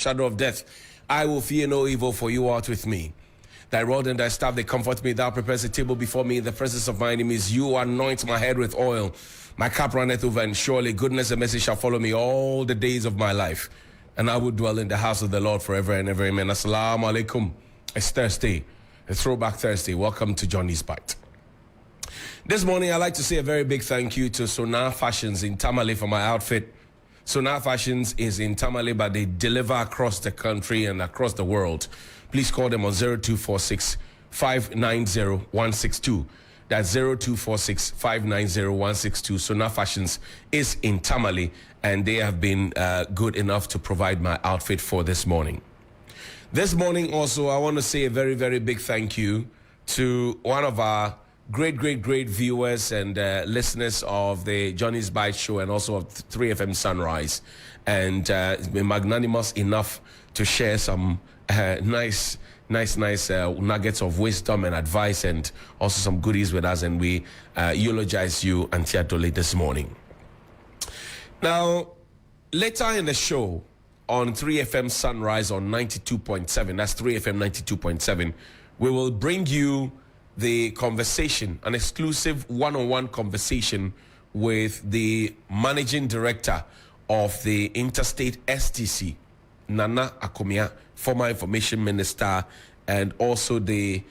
shadow of death, I will fear no evil, for you art with me. Thy rod and thy staff, they comfort me. Thou preparest a table before me in the presence of my enemies. You anoint my head with oil. My cup runneth over, and surely goodness and mercy shall follow me all the days of my life. And I will dwell in the house of the Lord forever and ever. Amen. Assalamu alaikum. It's Thursday, a throwback Thursday. Welcome to Johnny's Bite. This morning, I'd like to say a very big thank you to Sonar Fashions in Tamale for my outfit. Sonar Fashions is in Tamale, but they deliver across the country and across the world. Please call them on 0246 590 162. That's 0246 590 162. Sonar Fashions is in Tamale, and they have been good enough to provide my outfit for this morning. This morning also, I want to say a very, very big thank you to one of our great viewers and listeners of the Johnny's Bite show and also of 3FM Sunrise, and been magnanimous enough to share some nice nuggets of wisdom and advice, and also some goodies with us, and we eulogize you, Auntie Adole, this morning. Now, later in the show on 3FM Sunrise on 92.7, that's 3FM 92.7, we will bring you the conversation, an exclusive one-on-one conversation with the managing director of the Interstate STC, Nana Akomia, former information minister, and also the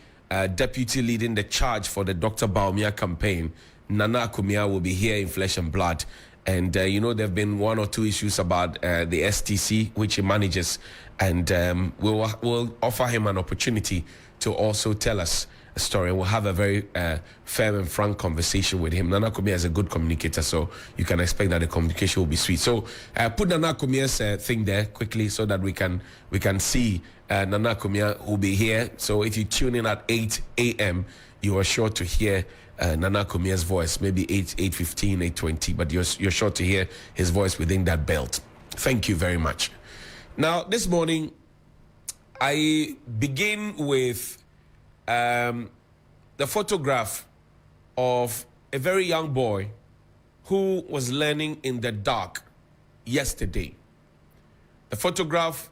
deputy leading the charge for the Dr. Baumia campaign. Nana Akomia will be here in flesh and blood. And, there have been one or two issues about the STC, which he manages. And we'll offer him an opportunity to also tell us a story. We'll have a very firm and frank conversation with him. Nana Akomia is a good communicator, so you can expect that the communication will be sweet. So put Nana Akomia's thing there quickly so that we can see Nana Akomia who will be here. So if you tune in at 8 a.m., you are sure to hear Nana Akomia's voice, maybe 8:15, 8:20, but you're sure to hear his voice within that belt. Thank you very much. Now, this morning, I begin with the photograph of a very young boy who was learning in the dark yesterday. The photograph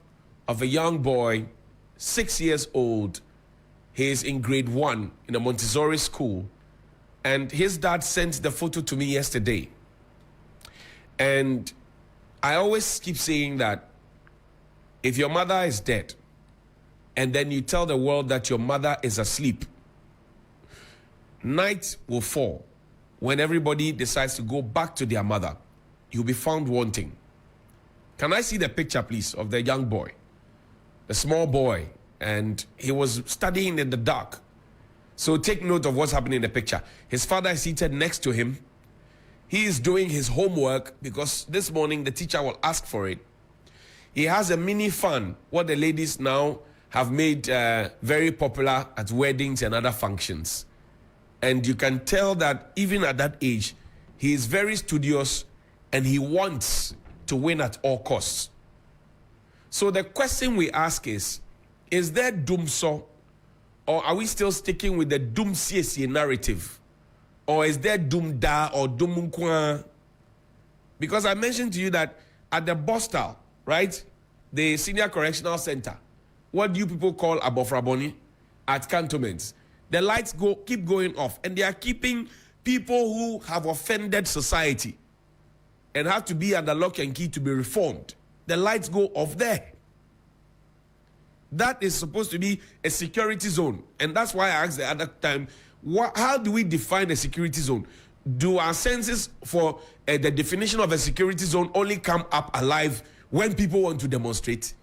of a young boy, 6 years old. He is in grade 1 in a Montessori school. And his dad sent the photo to me yesterday. And I always keep saying that if your mother is dead, and then you tell the world that your mother is asleep, night will fall. When everybody decides to go back to their mother, you'll be found wanting. Can I see the picture, please, of the young boy? The small boy, and he was studying in the dark. So take note of what's happening in the picture. His father is seated next to him. He is doing his homework because this morning the teacher will ask for it. He has a mini fan, what the ladies now have made very popular at weddings and other functions. And you can tell that even at that age, he is very studious and he wants to win at all costs. So the question we ask is there dumso, or are we still sticking with the dum CSC narrative? Or is there dum da or dum nkwa? Because I mentioned to you that at the Bostal, right, the Senior Correctional Center, what do you people call Abofraboni at cantonments, the lights keep going off, and they are keeping people who have offended society and have to be under lock and key to be reformed. The lights go off there. That is supposed to be a security zone. And that's why I asked the other time, how do we define a security zone? Do our senses for the definition of a security zone only come up alive when people want to demonstrate?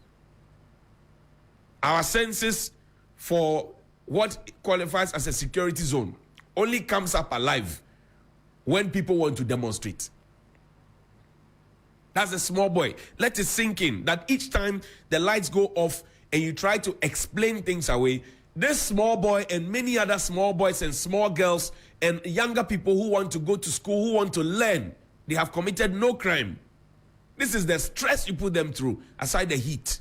Our senses for what qualifies as a security zone only comes up alive when people want to demonstrate. That's a small boy. Let it sink in that each time the lights go off and you try to explain things away, this small boy and many other small boys and small girls and younger people who want to go to school, who want to learn, they have committed no crime. This is the stress you put them through, aside the heat.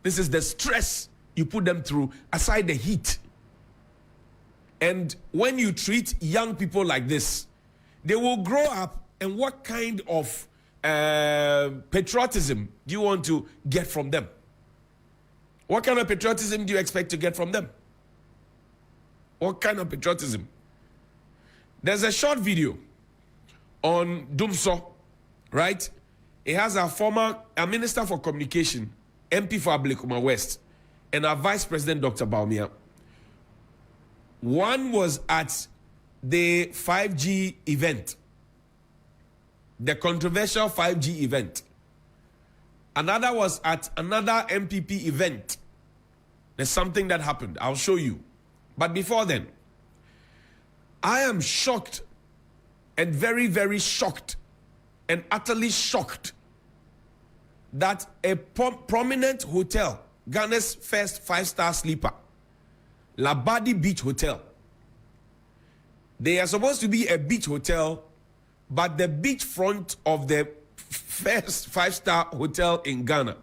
This is the stress you put them through, aside the heat. And when you treat young people like this, they will grow up, and what kind of patriotism do you want to get from them? What kind of patriotism do you expect to get from them? What kind of patriotism? There's a short video on Dumso, right? It has a minister for communication, MP for Ablekuma West, and our vice president, Dr. Baumia. One was at the 5G event, the controversial 5G event. Another was at another MPP event. There's something that happened. I'll show you. But before then, I am shocked and very, very shocked and utterly shocked that a prominent hotel, Ghana's first 5-star sleeper, Labadi Beach Hotel. They are supposed to be a beach hotel, but the beachfront of the first 5-star hotel in Ghana,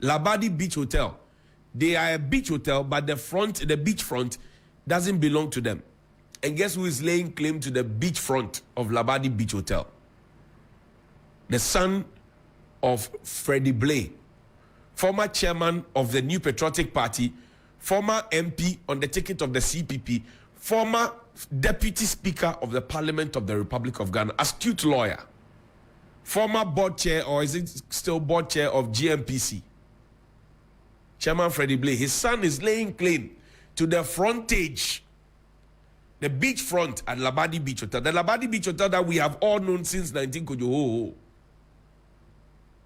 Labadi Beach Hotel, they are a beach hotel, but the beachfront doesn't belong to them. And guess who is laying claim to the beachfront of Labadi Beach Hotel? The son of Freddie Blay, former chairman of the New Patriotic Party, former MP on the ticket of the CPP, former deputy speaker of the Parliament of the Republic of Ghana, astute lawyer, former board chair, or is it still board chair of GMPC, Chairman Freddie Blay. His son is laying claim to the frontage, the beach front at Labadi Beach Hotel. The Labadi Beach Hotel that we have all known since 19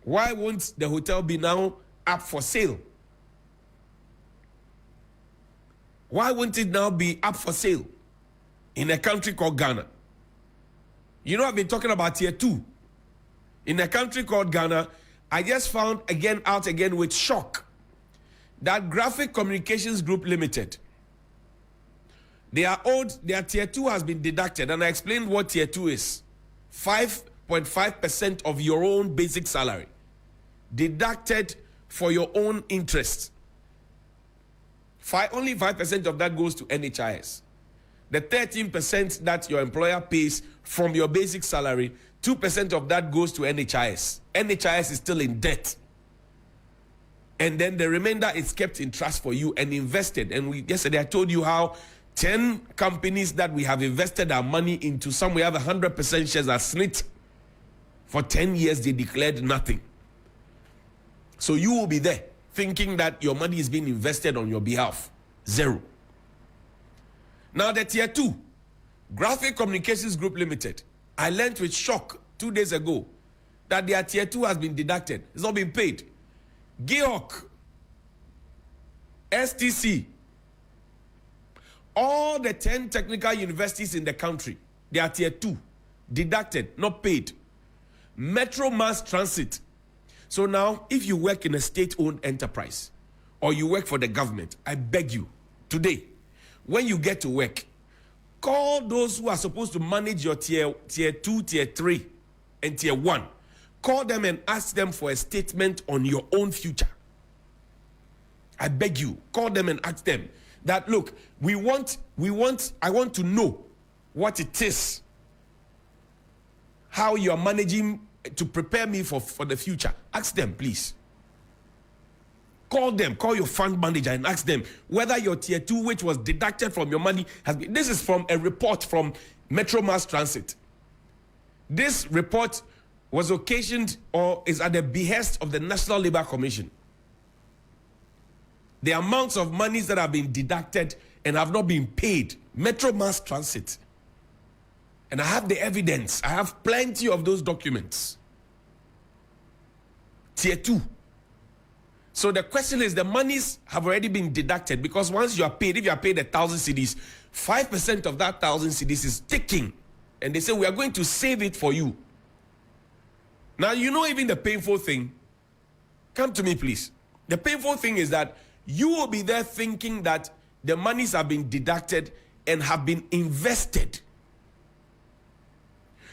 Why won't the hotel be now up for sale? Why won't it now be up for sale in a country called Ghana? You know, I've been talking about tier 2. In a country called Ghana, I just found out again with shock that Graphic Communications Group Limited, their tier 2 has been deducted, and I explained what tier 2 is. 5.5% of your own basic salary deducted for your own interest. Only 5% of that goes to NHIS. The 13% that your employer pays from your basic salary, 2% of that goes to NHIS. NHIS is still in debt. And then the remainder is kept in trust for you and invested. And yesterday I told you how 10 companies that we have invested our money into, some we have 100% shares at SNIT. For 10 years they declared nothing. So you will be there thinking that your money is being invested on your behalf. Zero. Now the tier 2, Graphic Communications Group Limited, I learned with shock 2 days ago that their tier 2 has been deducted. It's not been paid. GEOC, STC, all the 10 technical universities in the country, they are tier 2, deducted, not paid. Metro Mass Transit. So now, if you work in a state-owned enterprise or you work for the government, I beg you, today, when you get to work, call those who are supposed to manage your tier 2, tier 3, and tier 1. Call them and ask them for a statement on your own future. I beg you, call them and ask them that, look, I want to know what it is, how you are managing to prepare me for the future. Ask them, please. Call them, call your fund manager and ask them whether your tier 2, which was deducted from your money, has been. This is from a report from Metro Mass Transit. This report was occasioned or is at the behest of the National Labour Commission. The amounts of monies that have been deducted and have not been paid. Metro Mass Transit. And I have the evidence. I have plenty of those documents. Tier 2. So the question is, the monies have already been deducted, because once you are paid, if you are paid 1,000 cedis, 5% of that 1,000 cedis is taking. And they say, we are going to save it for you. Now, you know, even the painful thing, come to me, please. The painful thing is that you will be there thinking that the monies have been deducted and have been invested.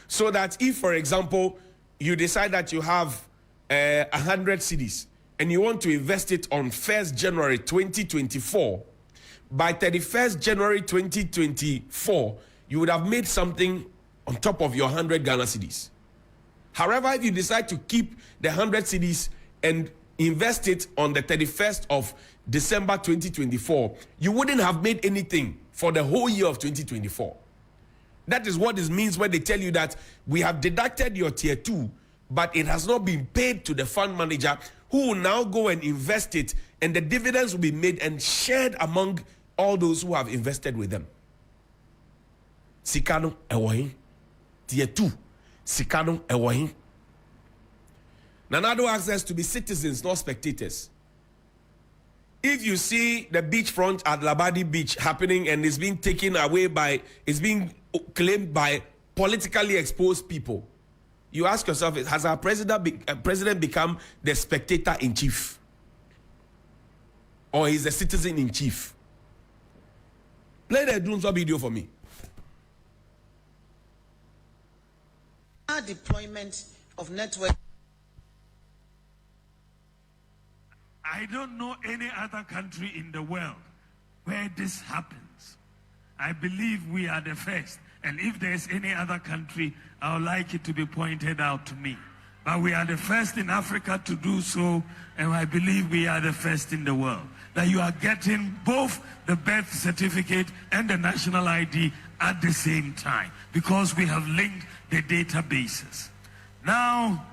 So that if, for example, you decide that you have 100 cedis and you want to invest it on 1st January 2024, by 31st January 2024, you would have made something on top of your 100 Ghana cedis. However, if you decide to keep the 100 cedis and invest it on the 31st of December 2024, you wouldn't have made anything for the whole year of 2024. That is what it means when they tell you that we have deducted your tier 2, but it has not been paid to the fund manager, who will now go and invest it, and the dividends will be made and shared among all those who have invested with them. Sikano ewohin. Tier 2. Sikano ewohin. Nanado asks us to be citizens, not spectators. If you see the beachfront at Labadi Beach happening and it's being taken away it's being claimed by politically exposed people, you ask yourself, has our president become the spectator in chief? Or he's the citizen in chief? Play the Dunzo video for me. Deployment of network. I don't know any other country in the world where this happens. I believe we are the first. And if there's any other country, I would like it to be pointed out to me. But we are the first in Africa to do so, and I believe we are the first in the world. That you are getting both the birth certificate and the national ID at the same time, because we have linked the databases. Now,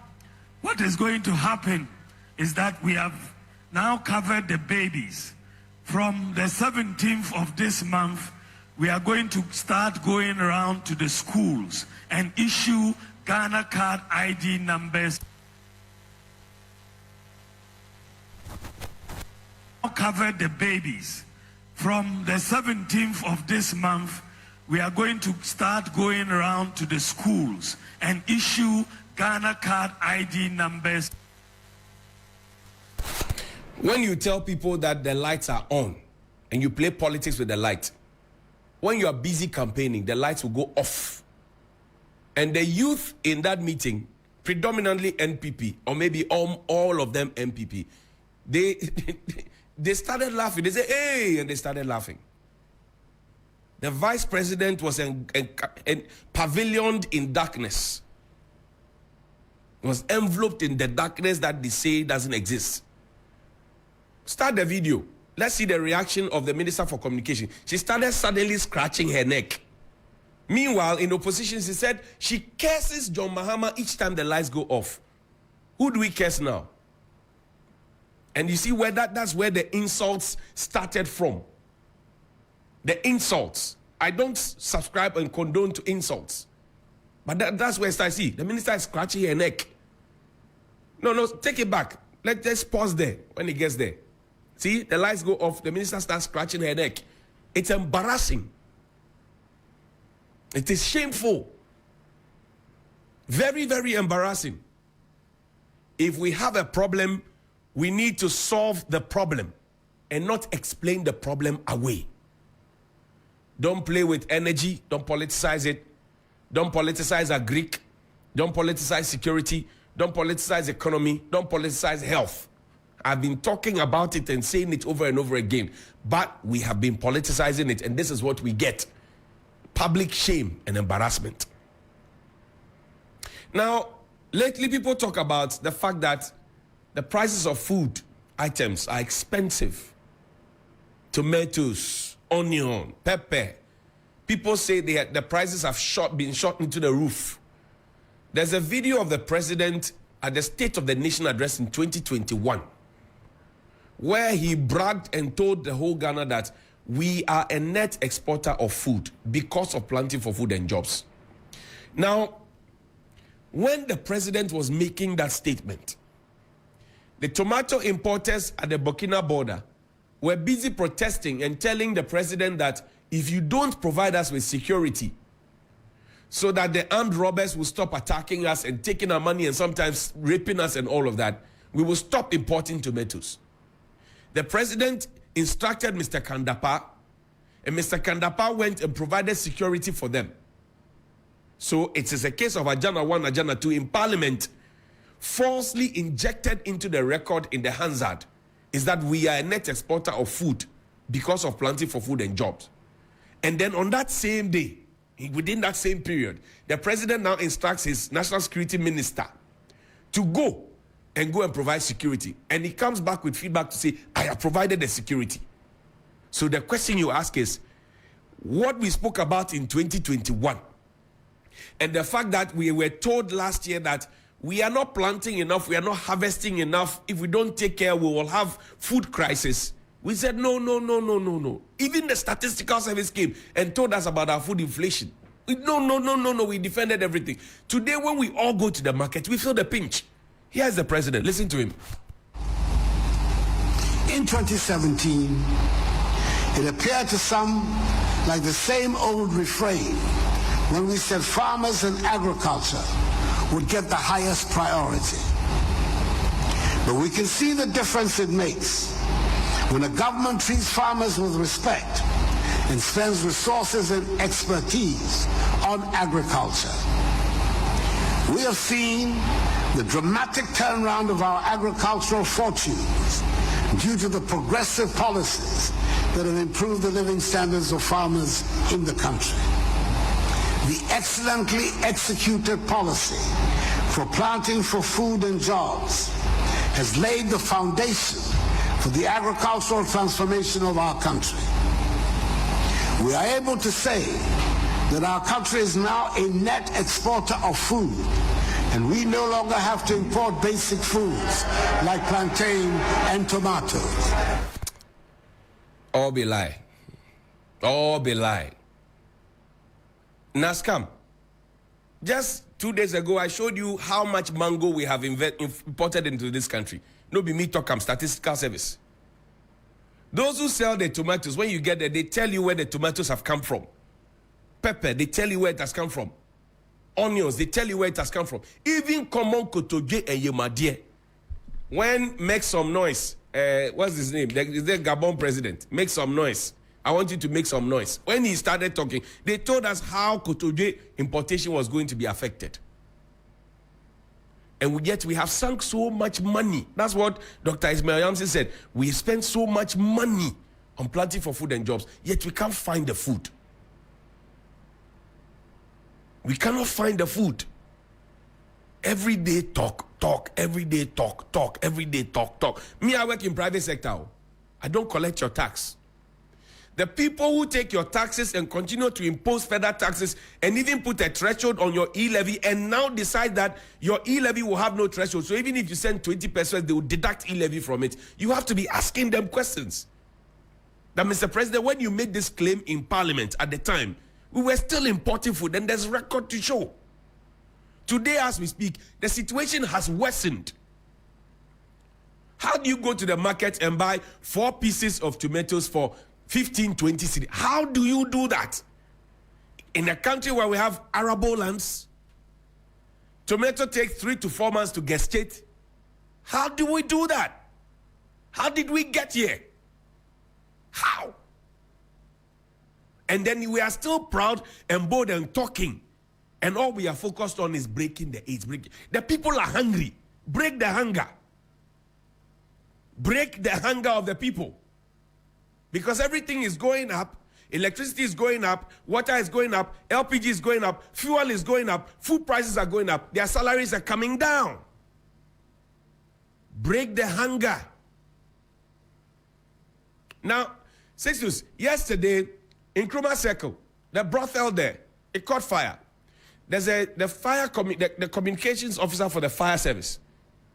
what is going to happen is that we have now covered the babies. From the 17th of this month, we are going to start going around to the schools and issue Ghana card ID numbers. Now covered the babies. From the 17th of this month, we are going to start going around to the schools and issue Ghana card ID numbers. When you tell people that the lights are on and you play politics with the light, when you are busy campaigning, the lights will go off. And the youth in that meeting, predominantly NPP, or maybe all of them NPP, they started laughing. They say, hey, and they started laughing. The vice president was pavilioned in darkness. Was enveloped in the darkness that they say doesn't exist. Start the video. Let's see the reaction of the Minister for Communication. She started suddenly scratching her neck. Meanwhile, in opposition, she said she curses John Mahama each time the lights go off. Who do we curse now? And you see where that's where the insults started from. The insults. I don't subscribe and condone to insults. But that's where I see. The minister is scratching her neck. No, take it back. Let's pause there when it gets there. See, the lights go off. The minister starts scratching her neck. It's embarrassing. It is shameful. Very, very embarrassing. If we have a problem, we need to solve the problem and not explain the problem away. Don't play with energy. Don't politicize it. Don't politicize a Greek. Don't politicize security. Don't politicize economy. Don't politicize health. I've been talking about it and saying it over and over again. But we have been politicizing it, and this is what we get. Public shame and embarrassment. Now, lately people talk about the fact that the prices of food items are expensive. Tomatoes, onion, pepper. People say the prices have been shot into the roof. There's a video of the president at the State of the Nation address in 2021, where he bragged and told the whole Ghana that we are a net exporter of food because of planting for food and jobs. Now, when the president was making that statement, the tomato importers at the Burkina border were busy protesting and telling the president that if you don't provide us with security so that the armed robbers will stop attacking us and taking our money and sometimes raping us and all of that, we will stop importing tomatoes. The president instructed Mr. Kandapa, and Mr. Kandapa went and provided security for them. So it is a case of Ajana 1, Ajana 2 in Parliament, falsely injected into the record in the Hansard, is that we are a net exporter of food because of planting for food and jobs. And then on that same day, Within that same period, the president now instructs his national security minister to go and provide security. And he comes back with feedback to say, I have provided the security. So the question you ask is, what we spoke about in 2021, and the fact that we were told last year that we are not planting enough, we are not harvesting enough, if we don't take care, we will have food crisis. We said, no. Even the statistical service came and told us about our food inflation. No. We defended everything. Today, when we all go to the market, we feel the pinch. Here's the president. Listen to him. In 2017, it appeared to some like the same old refrain when we said farmers and agriculture would get the highest priority. But we can see the difference it makes when a government treats farmers with respect and spends resources and expertise on agriculture. We have seen the dramatic turnaround of our agricultural fortunes due to the progressive policies that have improved the living standards of farmers in the country. The excellently executed policy for planting for food and jobs has laid the foundation for the agricultural transformation of our country. We are able to say that our country is now a net exporter of food, and we no longer have to import basic foods like plantain and tomatoes. All be lie. Naskam, just 2 days ago, I showed you how much mango we have imported into this country. No be me talk, statistical service. Those who sell the tomatoes, when you get there, they tell you where the tomatoes have come from. Pepper, they tell you where it has come from. Onions, they tell you where it has come from. Even common kotoge and yemadie. When make some noise, what's his name? The Gabon president. Make some noise. I want you to make some noise. When he started talking, they told us how kotoge importation was going to be affected. And yet we have sunk so much money. That's what Dr. Ismail Yamsi said. We spend so much money on planting for food and jobs, yet we can't find the food. We cannot find the food. Every day talk, every day talk, every day talk. Me, I work in private sector. I don't collect your tax. The people who take your taxes and continue to impose further taxes and even put a threshold on your e-levy and now decide that your e-levy will have no threshold. So even if you send 20%, they will deduct e-levy from it. You have to be asking them questions. That, Mr. President, when you made this claim in Parliament at the time, we were still importing food and there's record to show. Today, as we speak, the situation has worsened. How do you go to the market and buy 4 pieces of tomatoes for 15, 20 cedi? How do you do that? In a country where we have arable lands, tomato takes 3 to 4 months to gestate. How do we do that? How did we get here? How? And then we are still proud and bold and talking. And all we are focused on is breaking the AIDS. The people are hungry. Break the hunger. Break the hunger of the people. Because everything is going up. Electricity is going up. Water is going up. LPG is going up. Fuel is going up. Food prices are going up. Their salaries are coming down. Break the hunger. Now, Sixtus, yesterday in Kruma Circle, the brothel there, it caught fire. There's the communications officer for the fire service,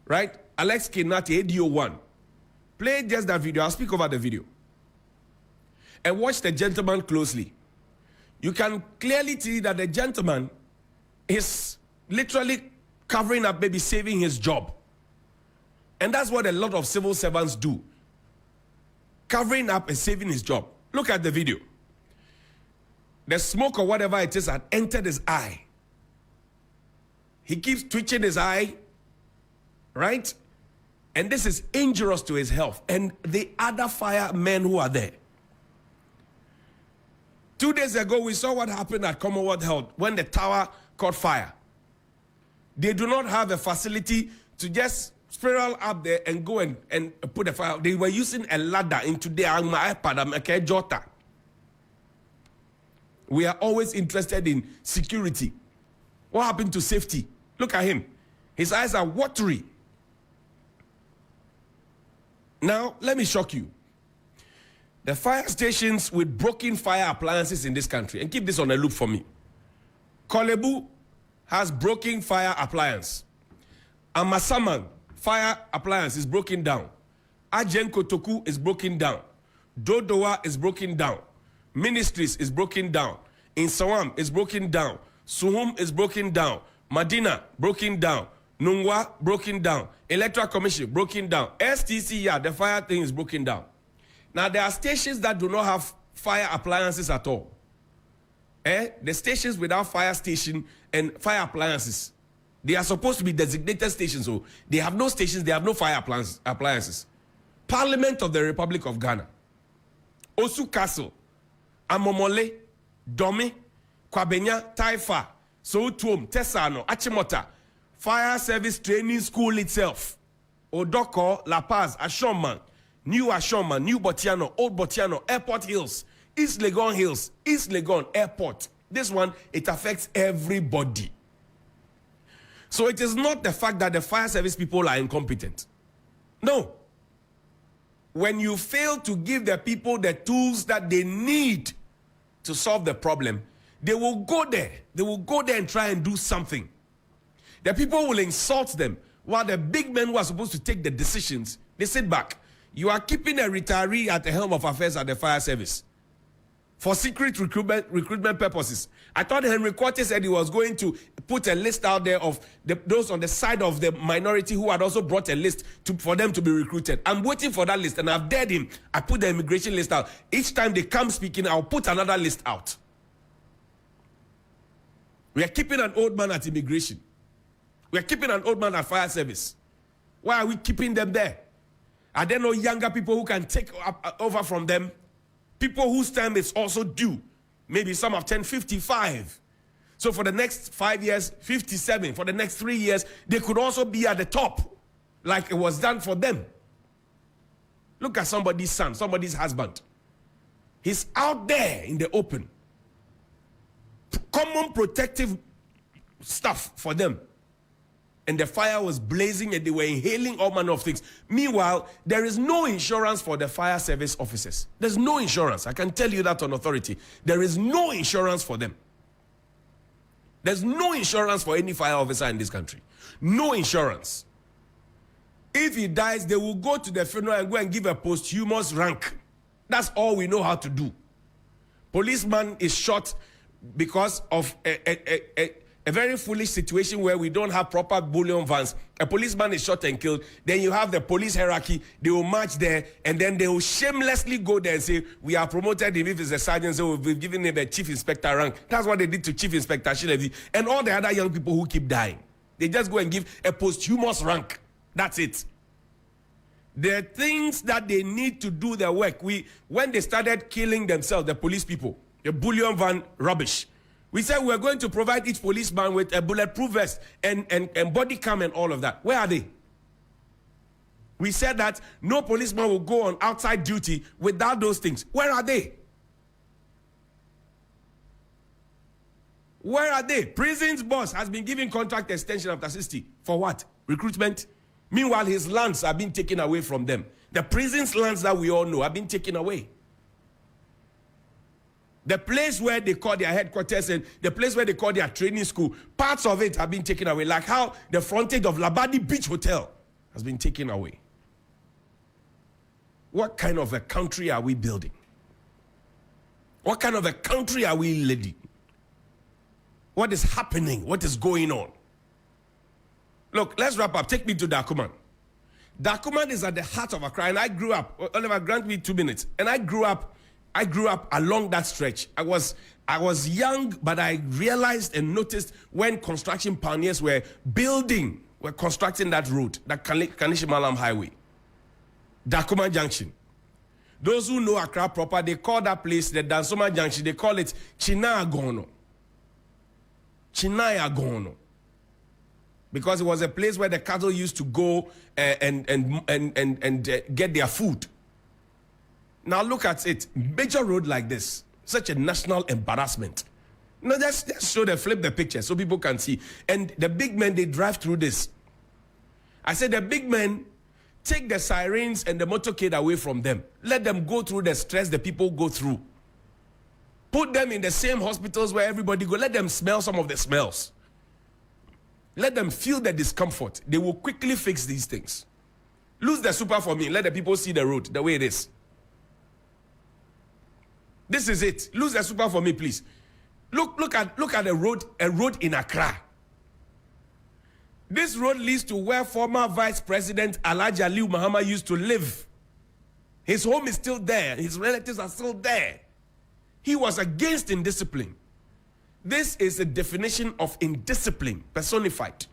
right? Alex Kinati, ADO1. Play just that video. I'll speak over the video. And watch the gentleman closely. You can clearly see that the gentleman is literally covering up, maybe saving his job. And that's what a lot of civil servants do. Covering up and saving his job. Look at the video. The smoke or whatever it is had entered his eye. He keeps twitching his eye, right? And this is injurious to his health and the other firemen who are there. 2 days ago, we saw what happened at Commonwealth Health when the tower caught fire. They do not have a facility to just spiral up there and go and put the fire. They were using a ladder into their iPad, Jota. We are always interested in security. What happened to safety? Look at him. His eyes are watery. Now, let me shock you. The fire stations with broken fire appliances in this country, and keep this on a loop for me. Kolebu has broken fire appliance. Amasaman fire appliance is broken down. Ajen Kotoku is broken down. Dodowa is broken down. Ministries is broken down. Insawam is broken down. Suhum is broken down. Madina broken down. Nungwa broken down. Electoral Commission broken down. STC, yeah, the fire thing is broken down. Now there are stations that do not have fire appliances at all. The stations without fire station and fire appliances, they are supposed to be designated stations, so they have no stations, they have no fire appliances. Parliament of the Republic of Ghana, Osu Castle, Amomole, Domi, Kwabenya, Taifa, Soutuom, Tesano, Achimota, Fire Service Training School itself, Odoko, La Paz, Ashoman, New Ashoman, New Botiano, Old Botiano, Airport Hills, East Legon Hills, East Legon Airport. This one, it affects everybody. So it is not the fact that the fire service people are incompetent. No. When you fail to give the people the tools that they need to solve the problem, they will go there. They will go there and try and do something. The people will insult them, while the big men who are supposed to take the decisions, they sit back. You are keeping a retiree at the helm of affairs at the fire service for secret recruitment purposes. I thought Henry Quarter said he was going to put a list out there of those on the side of the minority who had also brought a list for them to be recruited. I'm waiting for that list, and I've dared him. I put the immigration list out. Each time they come speaking, I'll put another list out. We are keeping an old man at immigration. We are keeping an old man at fire service. Why are we keeping them there? Are there no younger people who can take over from them? People whose time is also due. Maybe some have turned 55. So for the next 5 years, 57. For the next 3 years, they could also be at the top, like it was done for them. Look at somebody's son, somebody's husband. He's out there in the open. Common protective stuff for them. And the fire was blazing and they were inhaling all manner of things. Meanwhile, there is no insurance for the fire service officers. There's no insurance. I can tell you that on authority. There is no insurance for them. There's no insurance for any fire officer in this country. No insurance. If he dies, they will go to the funeral and go and give a posthumous rank. That's all we know how to do. Policeman is shot because of a very foolish situation where we don't have proper bullion vans. A policeman is shot and killed. Then you have the police hierarchy. They will march there, and then they will shamelessly go there and say, we are promoted him if it's a sergeant, so we've given him the chief inspector rank. That's what they did to Chief Inspector Shilevi and all the other young people who keep dying. They just go and give a posthumous rank. That's it. The things that they need to do their work. When they started killing themselves, the police people, the bullion van rubbish, we said we're going to provide each policeman with a bulletproof vest and body cam and all of that. Where are they? We said that no policeman will go on outside duty without those things. Where are they? Where are they? Prison's boss has been given contract extension after 60. For what? Recruitment? Meanwhile, his lands are being taken away from them. The prison's lands that we all know are being taken away. The place where they call their headquarters and the place where they call their training school, parts of it have been taken away. Like how the frontage of Labadi Beach Hotel has been taken away. What kind of a country are we building? What kind of a country are we leading? What is happening? What is going on? Look, let's wrap up. Take me to Dakuman. Dakuman is at the heart of Accra, and I grew up. Oliver, grant me 2 minutes. And I grew up along that stretch. I was young, but I realized and noticed when construction pioneers were constructing that road, that Kanishimalam Highway, Dakuman Junction. Those who know Accra proper, they call that place the Dansoma Junction. They call it Chinayagono. Chinayagono. Because it was a place where the cattle used to go and get their food. Now look at it. Major road like this. Such a national embarrassment. No, just show the flip the picture so people can see. And the big men, they drive through this. I said the big men, take the sirens and the motorcade away from them. Let them go through the stress the people go through. Put them in the same hospitals where everybody go. Let them smell some of the smells. Let them feel the discomfort. They will quickly fix these things. Lose the super for me. Let the people see the road the way it is. This is it. Lose the super for me, please. Look at a road in Accra. This road leads to where former Vice President Alhaji Aliu Muhammad used to live. His home is still there. His relatives are still there. He was against indiscipline. This is a definition of indiscipline personified.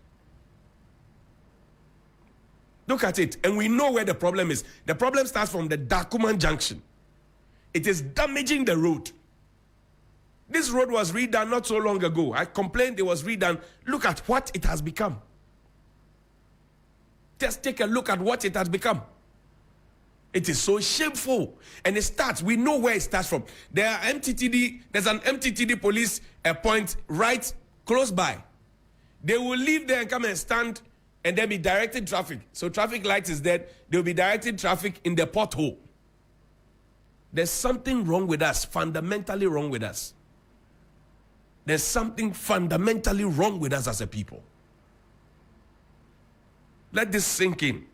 Look at it, and we know where the problem is. The problem starts from the Dakuman Junction. It is damaging the road. This road was redone not so long ago. I complained it was redone. Look at what it has become. Just take a look at what it has become. It is so shameful. And it starts, we know where it starts from. There's an MTTD police point right close by. They will leave there and come and stand and then be directing traffic. So traffic lights is there. They'll be directing traffic in the pothole. There's something wrong with us, fundamentally wrong with us. There's something fundamentally wrong with us as a people. Let this sink in.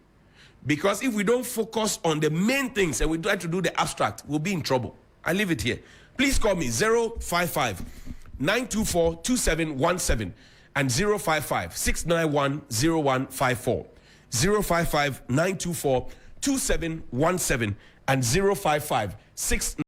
Because if we don't focus on the main things and we try to do the abstract, we'll be in trouble. I leave it here. Please call me 055-924-2717 and 055-691-0154. 055-924-2717 and 055-691-0154.